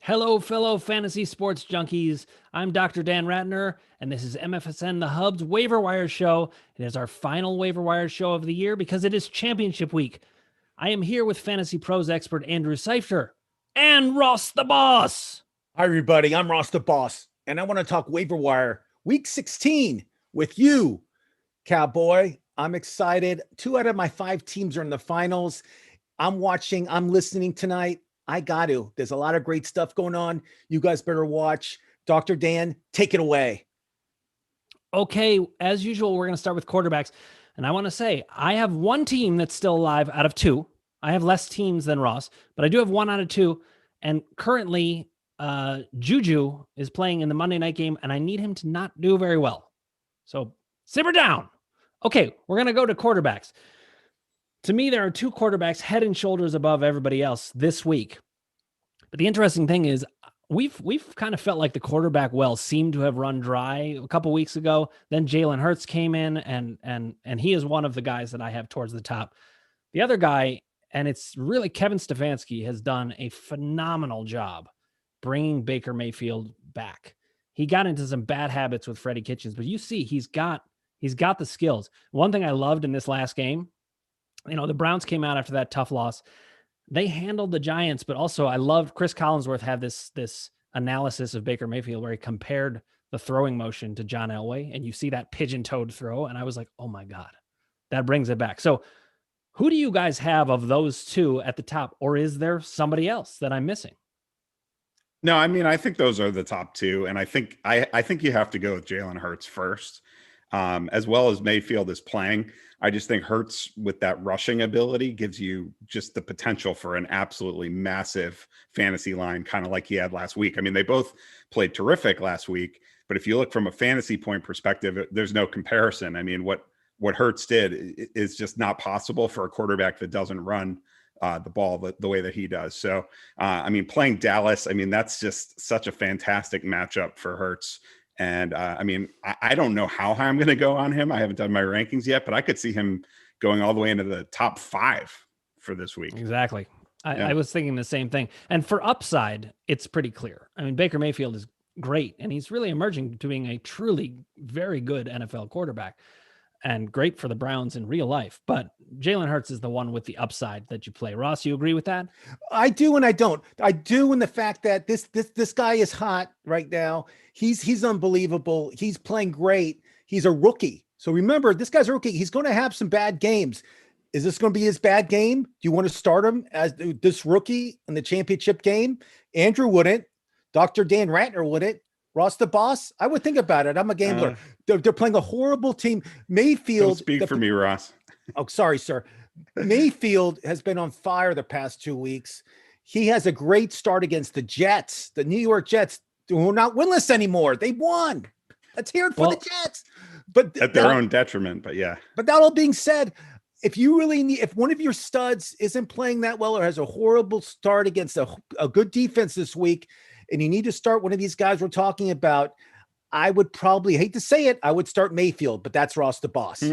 Hello, fellow fantasy sports junkies. I'm Dr. Dan Ratner, and this is MFSN The Hub's Waiver Wire Show. It is our final Waiver Wire show of the year because it is championship week. I am here with Fantasy Pros expert Andrew Seifter and Ross the Boss. Hi, everybody. I'm Ross the Boss, and I want to talk Waiver Wire Week 16 with you, Cowboy. I'm excited. 2 out of my 5 teams are in the finals. I'm listening tonight. I got to. There's a lot of great stuff going on. You guys better watch. Dr. Dan, take it away. Okay, as usual, we're going to start with quarterbacks. And I want to say, I have one team that's still alive out of 2. I have less teams than Ross, but I do have 1 out of 2. And currently, Juju is playing in the Monday night game, and I need him to not do very well. So simmer down. Okay, we're going to go to quarterbacks. To me, there are 2 quarterbacks head and shoulders above everybody else this week. But the interesting thing is we've kind of felt like the quarterback well seemed to have run dry a couple weeks ago. Then Jalen Hurts came in, and he is one of the guys that I have towards the top. The other guy, and it's really Kevin Stefanski, has done a phenomenal job bringing Baker Mayfield back. He got into some bad habits with Freddie Kitchens, but you see he's got the skills. One thing I loved in this last game, the Browns came out after that tough loss. They handled the Giants, but also I loved Chris Collinsworth had this analysis of Baker Mayfield where he compared the throwing motion to John Elway, and you see that pigeon-toed throw, and I was like, oh my God, that brings it back. So who do you guys have of those 2 at the top, or is there somebody else that I'm missing? No, I mean, I think those are the top 2, and I think you have to go with Jalen Hurts first, as well as Mayfield is playing. I just think Hurts with that rushing ability gives you just the potential for an absolutely massive fantasy line, kind of like he had last week. I mean, they both played terrific last week, but if you look from a fantasy point perspective, there's no comparison. I mean, what Hurts did is just not possible for a quarterback that doesn't run the ball the way that he does. So, I mean, playing Dallas, I mean, that's just such a fantastic matchup for Hurts. And I mean, I don't know how high I'm going to go on him. I haven't done my rankings yet, but I could see him going all the way into the top 5 for this week. Exactly. I was thinking the same thing. And for upside, it's pretty clear. I mean, Baker Mayfield is great, and he's really emerging to being a truly very good NFL quarterback and great for the Browns in real life. But Jalen Hurts is the one with the upside that you play. Ross, you agree with that? I do and I don't. I do in the fact that this guy is hot right now. He's unbelievable. He's playing great. He's a rookie. So remember, this guy's a rookie. He's going to have some bad games. Is this going to be his bad game? Do you want to start him as this rookie in the championship game? Andrew wouldn't. Dr. Dan Ratner wouldn't. Ross the Boss, I would think about it. I'm a gambler. They're playing a horrible team. Mayfield. Don't speak for me, Ross. Oh, sorry, sir. Mayfield has been on fire the past 2 weeks. He has a great start against the Jets, the New York Jets, who are not winless anymore. They won. Let's hear it for the Jets. But at their own detriment, but yeah. But that all being said, if one of your studs isn't playing that well or has a horrible start against a good defense this week, and you need to start one of these guys we're talking about, I would probably, hate to say it, I would start Mayfield, but that's Ross the Boss.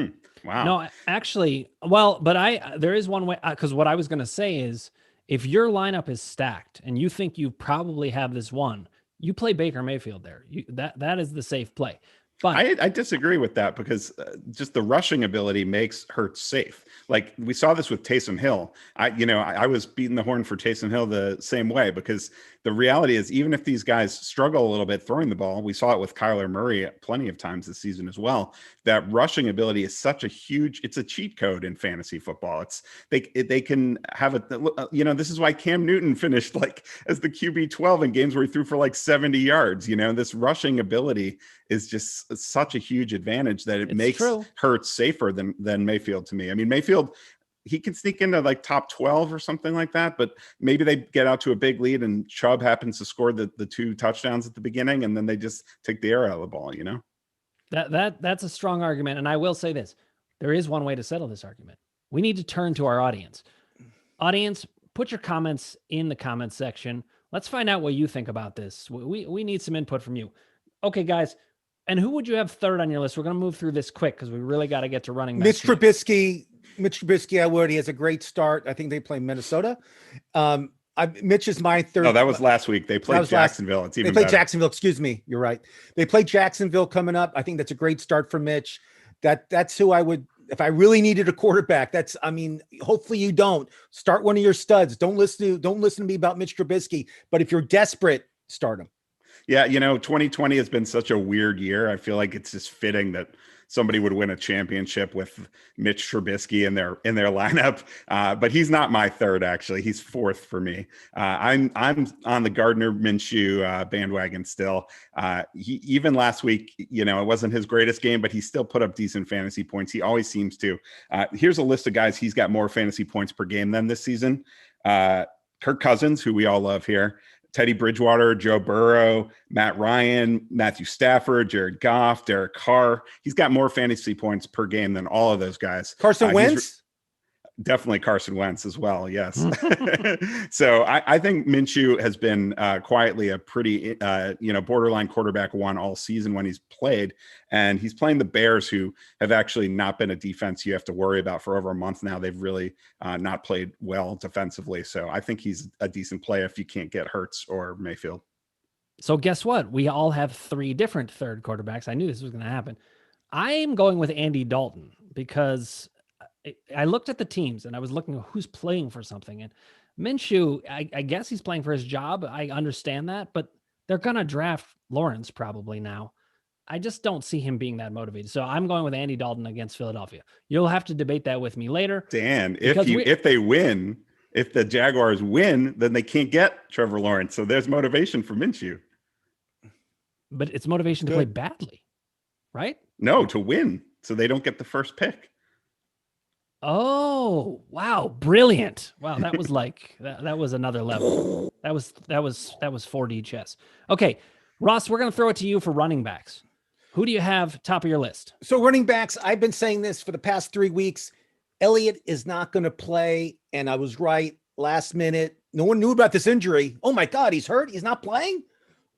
Wow. No, actually, there is one way, because what I was going to say is if your lineup is stacked and you think you probably have this one, you play Baker Mayfield there. That is the safe play. But I disagree with that because just the rushing ability makes Hurts safe. Like we saw this with Taysom Hill. I was beating the horn for Taysom Hill the same way because the reality is even if these guys struggle a little bit throwing the ball, we saw it with Kyler Murray plenty of times this season as well. That rushing ability is such it's a cheat code in fantasy football. They can have this is why Cam Newton finished like as the QB 12 in games where he threw for like 70 yards. This rushing ability is just such a huge advantage that it makes Hurts safer than Mayfield to me. I mean, Mayfield, he can sneak into like top 12 or something like that, but maybe they get out to a big lead and Chubb happens to score the 2 touchdowns at the beginning and then they just take the air out of the ball, That's a strong argument. And I will say this, there is one way to settle this argument. We need to turn to our audience. Audience, put your comments in the comments section. Let's find out what you think about this. We need some input from you. Okay, guys. And who would you have third on your list? We're going to move through this quick because we really got to get to running back. Mitch Trubisky, I would. He has a great start. I think they play Minnesota. Mitch is my third. No, that was last week. They played Jacksonville. It's even They played better. Jacksonville. Excuse me. You're right. They played Jacksonville coming up. I think that's a great start for Mitch. That's who I would, if I really needed a quarterback. Hopefully you don't start one of your studs. Don't listen to me about Mitch Trubisky. But if you're desperate, start him. Yeah, 2020 has been such a weird year. I feel like it's just fitting that somebody would win a championship with Mitch Trubisky in their lineup. But he's not my third, actually. He's fourth for me. I'm on the Gardner Minshew bandwagon still. Even last week, it wasn't his greatest game, but he still put up decent fantasy points. He always seems to. Here's a list of guys he's got more fantasy points per game than this season. Kirk Cousins, who we all love here. Teddy Bridgewater, Joe Burrow, Matt Ryan, Matthew Stafford, Jared Goff, Derek Carr. He's got more fantasy points per game than all of those guys. Carson Wentz? Definitely Carson Wentz as well. Yes. So I think Minshew has been quietly a pretty, borderline quarterback one all season when he's played. And he's playing the Bears, who have actually not been a defense you have to worry about for over a month now. They've really not played well defensively. So I think he's a decent play if you can't get Hurts or Mayfield. So guess what? We all have three different third quarterbacks. I knew this was going to happen. I'm going with Andy Dalton because I looked at the teams and I was looking at who's playing for something. And Minshew, I guess he's playing for his job. I understand that, but they're going to draft Lawrence probably now. I just don't see him being that motivated. So I'm going with Andy Dalton against Philadelphia. You'll have to debate that with me later. Dan, if they win, if the Jaguars win, then they can't get Trevor Lawrence. So there's motivation for Minshew. But it's motivation to play badly, right? No, to win. So they don't get the first pick. Oh, wow. Brilliant. Wow. That was like, that was another level. That was 4D chess. Okay. Ross, we're going to throw it to you for running backs. Who do you have top of your list? So running backs, I've been saying this for the past 3 weeks. Elliott is not going to play. And I was right last minute. No one knew about this injury. Oh my God, he's hurt. He's not playing.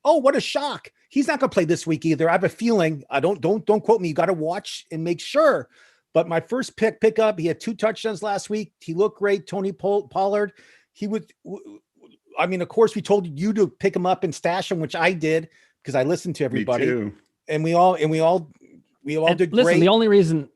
Oh, what a shock. He's not going to play this week either. I have a feeling. Don't quote me. You got to watch and make sure. But my first pickup, he had 2 touchdowns last week. He looked great. Tony Pollard. Of course, we told you to pick him up and stash him, which I did because I listened to everybody. Me too. And we all did listen, great. The only reason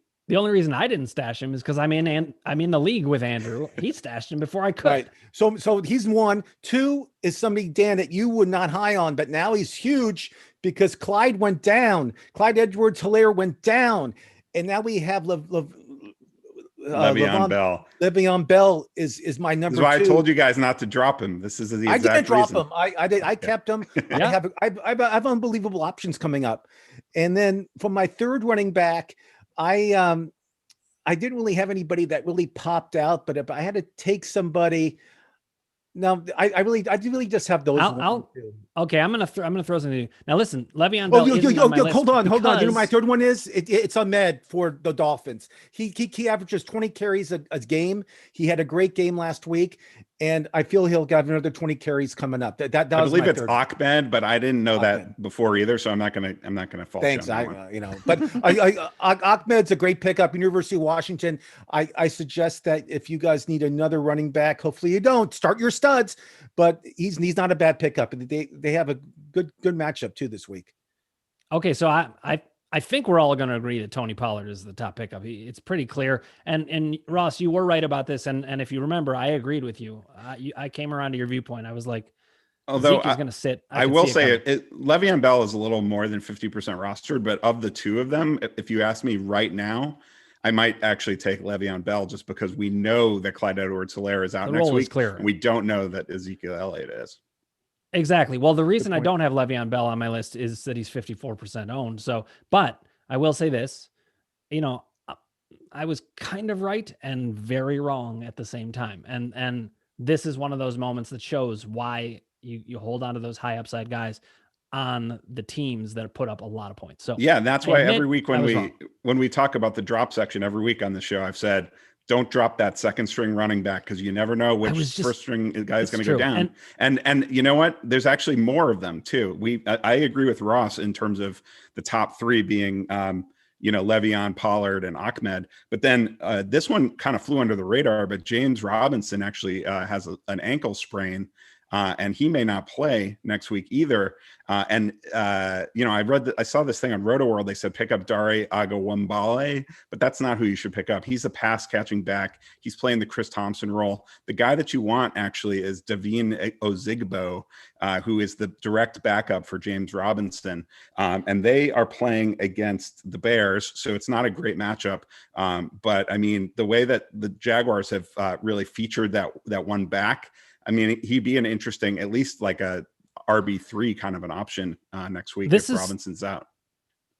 I didn't stash him is because I'm in the league with Andrew. He stashed him before I could. Right. So he's 1. 2 is somebody, Dan, that you were not high on, but now he's huge because Clyde went down. Clyde Edwards-Helaire went down. And now we have Le'Veon Bell. Le'Veon Bell is my number 2. That's why I told you guys not to drop him. This is the exact reason. I didn't drop him. I did. I kept him. Yeah. I have unbelievable options coming up. And then for my third running back, I didn't really have anybody that really popped out. But if I had to take somebody, no, I really just have those. Okay, I'm gonna throw something. Now listen, Le'Veon Bell. Hold on. You know my third one is it's Ahmed for the Dolphins. He averages 20 carries a game. He had a great game last week, and I feel he'll have another 20 carries coming up. I believe it's Ahmed, but I didn't know that before either, so I'm not gonna fault you. Thanks. But Ahmed's a great pickup. University of Washington. I suggest that if you guys need another running back, hopefully you don't start your studs, but he's not a bad pickup. They have a good matchup too this week. Okay, so I think we're all going to agree that Tony Pollard is the top pickup. It's pretty clear. And Ross, you were right about this. And if you remember, I agreed with you. I came around to your viewpoint. I was like, although Zeke is going to sit. I will say Le'Veon Bell is a little more than 50% rostered, but of the two of them, if you ask me right now, I might actually take Le'Veon Bell just because we know that Clyde Edwards-Helaire is out next week. Clear. We don't know that Ezekiel Elliott is. Exactly. Well, the reason I don't have Le'Veon Bell on my list is that he's 54% owned. So, but I will say this, I was kind of right and very wrong at the same time. And this is one of those moments that shows why you hold on to those high upside guys on the teams that put up a lot of points. So yeah, and that's why every week when we talk about the drop section every week on the show, I've said, don't drop that second string running back because you never know which first string guy is going to go down. And you know what? There's actually more of them too. I agree with Ross in terms of the top 3 being Le'Veon, Pollard, and Ahmed. But then this one kind of flew under the radar, but James Robinson actually has an ankle sprain. And he may not play next week either. I saw this thing on Roto World. They said pick up Dare Agawambale, but that's not who you should pick up. He's a pass catching back. He's playing the Chris Thompson role. The guy that you want actually is Davine Ozigbo, who is the direct backup for James Robinson. And they are playing against the Bears, so it's not a great matchup. But I mean, the way that the Jaguars have really featured that one back, I mean, he'd be an interesting, at least like a RB3 kind of an option next week if Robinson's out.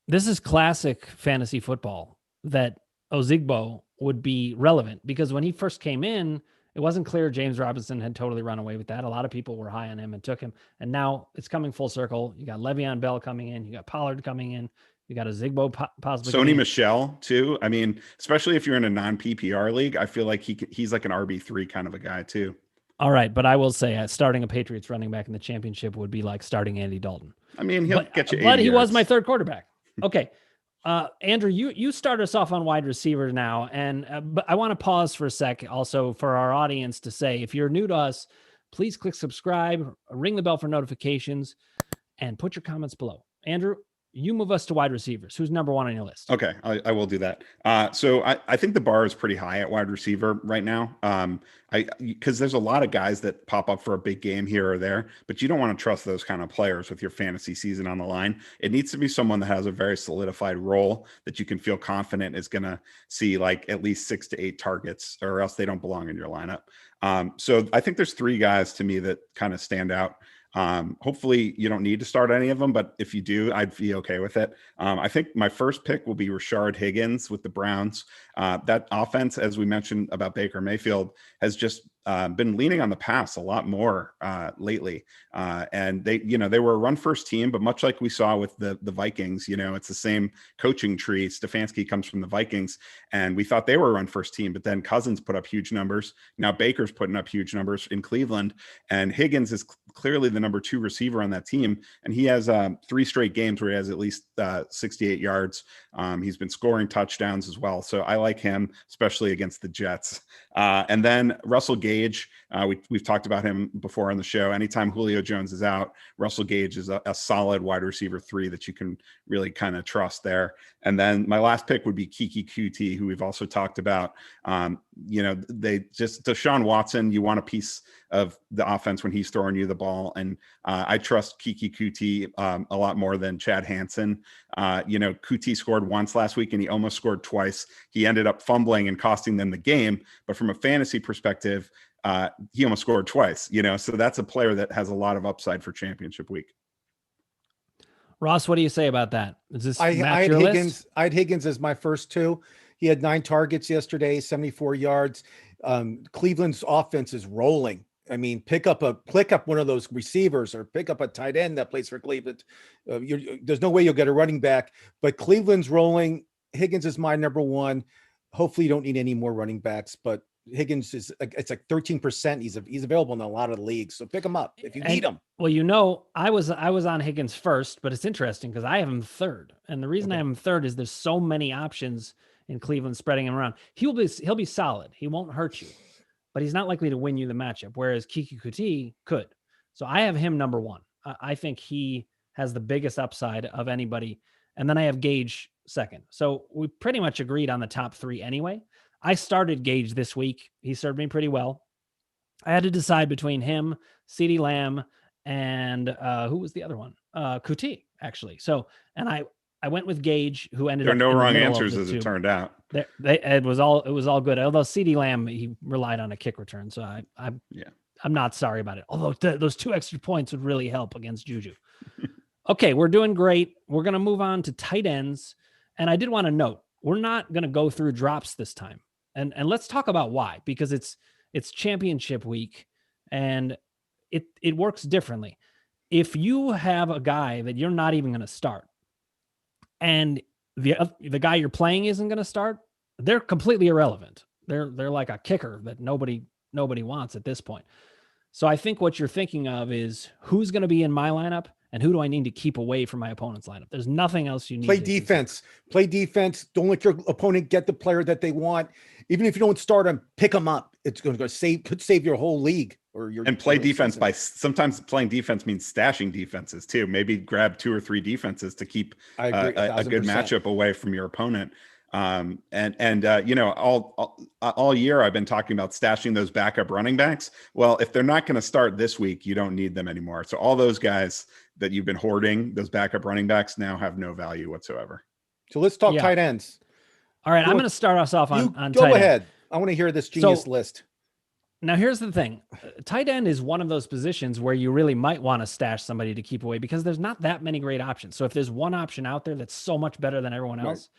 This is classic fantasy football that Ozigbo would be relevant, because when he first came in, it wasn't clear James Robinson had totally run away with that. A lot of people were high on him and took him. And now it's coming full circle. You got Le'Veon Bell coming in. You got Pollard coming in. You got Ozigbo possibly. Sony Michel too. I mean, especially if you're in a non-PPR league, I feel like he's like an RB3 kind of a guy too. All right, but I will say starting a Patriots running back in the championship would be like starting Andy Dalton. I mean, he'll get you 80 But he yards. was my third quarterback. Okay. Andrew, you start us off on wide receiver now, and but I want to pause for a sec also for our audience to say, if you're new to us, please click subscribe, ring the bell for notifications, and put your comments below. Andrew, you move us to wide receivers. Who's number one on your list? Okay, I will do that. So I think the bar is pretty high at wide receiver right now. Because there's a lot of guys that pop up for a big game here or there, but you don't want to trust those kind of players with your fantasy season on the line. It needs to be someone that has a very solidified role that you can feel confident is going to see like at least 6 to 8 targets, or else they don't belong in your lineup. So I think there's 3 guys to me that kind of stand out. Hopefully you don't need to start any of them, but if you do, I'd be okay with it. I think my first pick will be Rashard Higgins with the Browns. That offense, as we mentioned about Baker Mayfield, has just been leaning on the pass a lot more lately. And they were a run first team, but much like we saw with the Vikings, it's the same coaching tree. Stefanski comes from the Vikings, and we thought they were a run first team, but then Cousins put up huge numbers. Now Baker's putting up huge numbers in Cleveland, and Higgins is clearly the number 2 receiver on that team. And he has 3 straight games where he has at least 68 yards. He's been scoring touchdowns as well. So I like him, especially against the Jets. And then Russell Gage, we've talked about him before on the show. Anytime Julio Jones is out, Russell Gage is a solid wide receiver 3 that you can really kind of trust there. And then my last pick would be Kiki Kuti, who we've also talked about. Deshaun Watson, you want a piece of the offense when he's throwing you the ball. And I trust Kiki Kuti a lot more than Chad Hansen. Kuti scored once last week and he almost scored twice. He ended up fumbling and costing them the game. But from a fantasy perspective, he almost scored twice, so that's a player that has a lot of upside for championship week. Ross, what do you say about that? Is this I had Higgins as my first 2. He had 9 targets yesterday, 74 yards. Cleveland's offense is rolling. I mean, pick up one of those receivers or pick up a tight end that plays for Cleveland. There's no way you'll get a running back, but Cleveland's rolling. Higgins is my number 1. Hopefully you don't need any more running backs, but Higgins it's like 13%. He's available in a lot of leagues. So pick him up if you need him. Well, I was on Higgins first, but it's interesting because I have him third. And the reason I have him third is there's so many options in Cleveland spreading him around. He'll be solid. He won't hurt you, but he's not likely to win you the matchup. Whereas Kiki Kuti could. So I have him number 1. I think he has the biggest upside of anybody. And then I have Gage second. So we pretty much agreed on the top 3 anyway. I started Gage this week. He served me pretty well. I had to decide between him, CeeDee Lamb, and who was the other one? Kuti, actually. So, and I went with Gage, who ended up. There are no wrong answers as it turned out. It was all good. Although CeeDee Lamb, he relied on a kick return, so I'm not sorry about it. Although those 2 extra points would really help against Juju. Okay, we're doing great. We're gonna move on to tight ends, and I did want to note we're not gonna go through drops this time. And let's talk about why, because it's championship week and it works differently. If you have a guy that you're not even going to start and the guy you're playing isn't going to start, they're completely irrelevant. They're like a kicker that nobody wants at this point. So I think what you're thinking of is who's going to be in my lineup and who do I need to keep away from my opponent's lineup. There's nothing else you need. Play to defense. Play defense. Don't let your opponent get the player that they want. Even if you don't start them, pick them up. It's going to save your whole league or your and play your defense season. by sometimes playing defense means stashing defenses too. Maybe grab 2 or 3 defenses to keep I agree, a good 1000%. matchup away from your opponent. You know, all year I've been talking about stashing those backup running backs. Well, if they're not going to start this week, you don't need them anymore. So all those guys that you've been hoarding, those backup running backs, now have no value whatsoever. So let's talk tight ends. All right, I'm going to start us off on go tight ahead. end. I want to hear this genius list. Now, here's the thing. Tight end is one of those positions where you really might want to stash somebody to keep away because there's not that many great options. So if there's one option out there that's so much better than everyone else,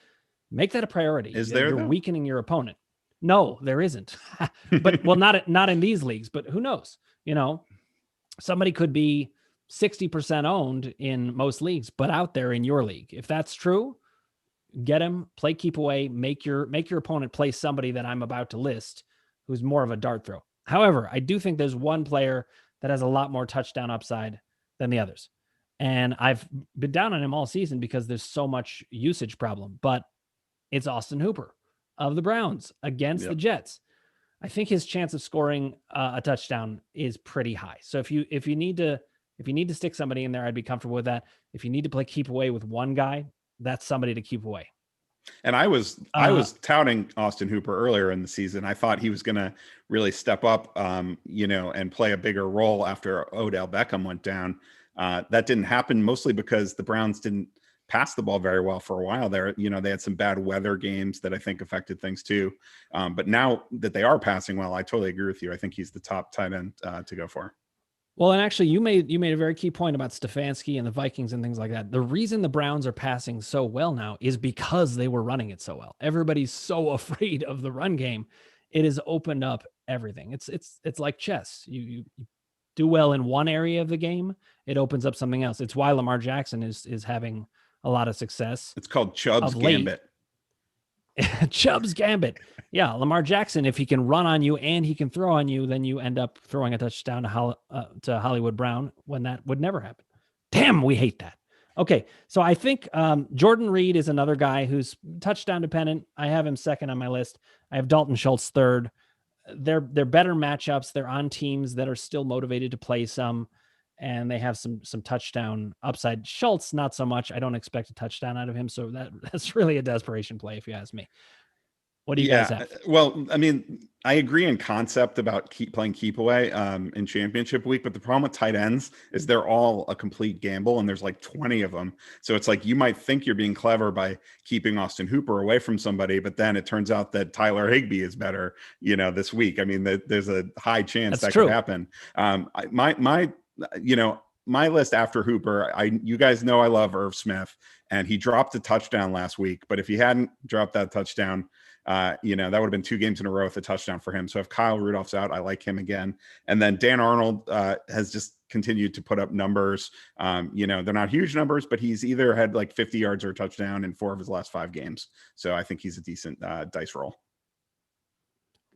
make that a priority. Is there? You're weakening your opponent. No, there isn't. But well, not in these leagues, but who knows? You know, somebody could be 60% owned in most leagues, but out there in your league. If that's true, get him, play keep away, make your opponent play somebody that I'm about to list who's more of a dart throw. However, I do think there's one player that has a lot more touchdown upside than the others. And I've been down on him all season because there's so much usage problem, but it's Austin Hooper of the Browns against the Jets. I think his chance of scoring a touchdown is pretty high. So if you need to stick somebody in there, I'd be comfortable with that. If you need to play keep away with one guy, that's somebody to keep away. And I was touting Austin Hooper earlier in the season. I thought he was going to really step up, you know, and play a bigger role after Odell Beckham went down. That didn't happen mostly because the Browns didn't pass the ball very well for a while there. You know, they had some bad weather games that I think affected things too. But now that they are passing well, I totally agree with you. I think he's the top tight end to go for. Well, and actually you made a very key point about Stefanski and the Vikings and things like that. The reason the Browns are passing so well now is because they were running it so well. Everybody's so afraid of the run game. It has opened up everything. It's like chess. You do well in one area of the game, it opens up something else. It's why Lamar Jackson is having a lot of success. It's called Chubb's Gambit. Chubb's Gambit. Yeah, Lamar Jackson, if he can run on you and he can throw on you, then you end up throwing a touchdown to Hollywood Brown when that would never happen. Damn, we hate that. Okay, so I think Jordan Reed is another guy who's touchdown dependent. I have him second on my list. I have Dalton Schultz third. They're better matchups. They're on teams that are still motivated to play some, and they have some touchdown upside. Schultz, not so much. I don't expect a touchdown out of him, so that's really a desperation play if you ask me. What do you guys have? Well, I mean, I agree in concept about playing keep away in championship week, but the problem with tight ends is they're all a complete gamble, and there's like 20 of them. So it's like you might think you're being clever by keeping Austin Hooper away from somebody, but then it turns out that Tyler Higbee is better, you know, this week. I mean, there's a high chance that could happen. My list after Hooper, you guys know I love Irv Smith, and he dropped a touchdown last week. But if he hadn't dropped that touchdown, that would have been 2 games in a row with a touchdown for him. So if Kyle Rudolph's out, I like him again. And then Dan Arnold has just continued to put up numbers. They're not huge numbers, but he's either had like 50 yards or a touchdown in 4 of his last 5 games. So I think he's a decent dice roll.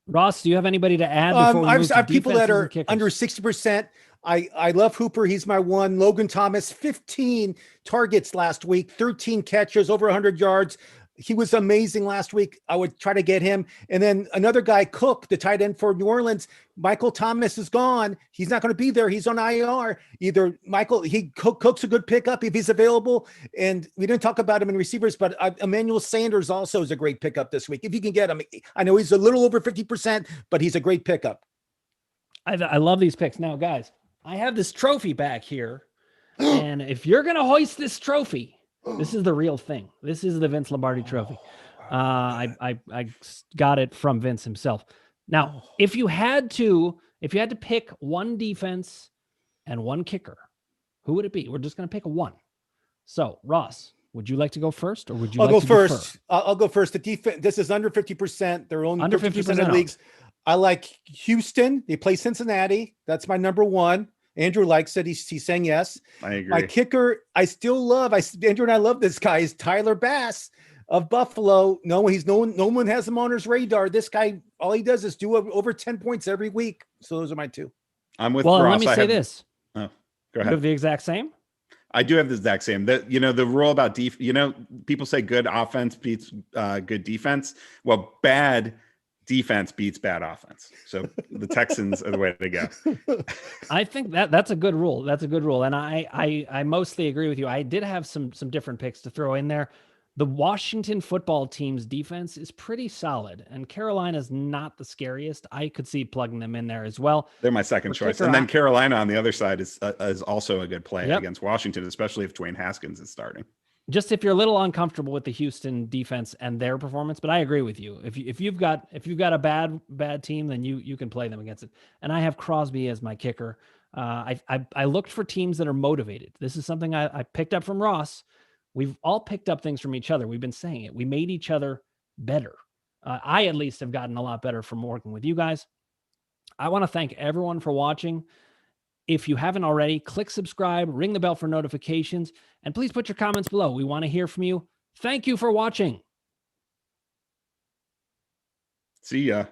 Ross, do you have anybody to add? I have people that are under 60%. I love Hooper. He's my one. Logan Thomas, 15 targets last week, 13 catches, over 100 yards. He was amazing last week. I would try to get him. And then another guy, Cook, the tight end for New Orleans. Michael Thomas is gone. He's not going to be there. He's on IR. Cook's a good pickup if he's available. And we didn't talk about him in receivers, but Emmanuel Sanders also is a great pickup this week. If you can get him, I know he's a little over 50%, but he's a great pickup. I love these picks. Now, guys, I have this trophy back here. And if you're going to hoist this trophy, this is the real thing. This is the Vince Lombardi trophy. I got it from Vince himself. Now, if you had to pick one defense and one kicker, who would it be? We're just going to pick a one. So, Ross, would you like to go first, or would you? I'll go first. I'll go first. The defense. This is under 50%. They're only under 50% of leagues. I like Houston. They play Cincinnati. That's my number one. Andrew likes it. He's saying yes. I agree. My kicker, I still love. Andrew and I love this guy. Is Tyler Bass of Buffalo. No one has him on his radar. This guy, all he does is do over 10 points every week. So those are my 2. I'm with Ross. Well, let me say this. Oh, go You ahead. have the exact same? I do have the exact same. That the rule about people say good offense beats good defense. Well, bad defense beats bad offense. So the Texans are the way to go. I think that's a good rule. That's a good rule, and I mostly agree with you. I did have some different picks to throw in there. The Washington football team's defense is pretty solid, and Carolina's not the scariest. I could see plugging them in there as well. They're my second choice. And then Carolina on the other side is also a good play against Washington, especially if Dwayne Haskins is starting. Just if you're a little uncomfortable with the Houston defense and their performance, but I agree with you. If you've got a bad team, then you can play them against it. And I have Crosby as my kicker. I looked for teams that are motivated. This is something I picked up from Ross. We've all picked up things from each other. We've been saying it. We made each other better. I at least have gotten a lot better from working with you guys. I want to thank everyone for watching. If you haven't already, click subscribe, ring the bell for notifications, and please put your comments below. We want to hear from you. Thank you for watching. See ya.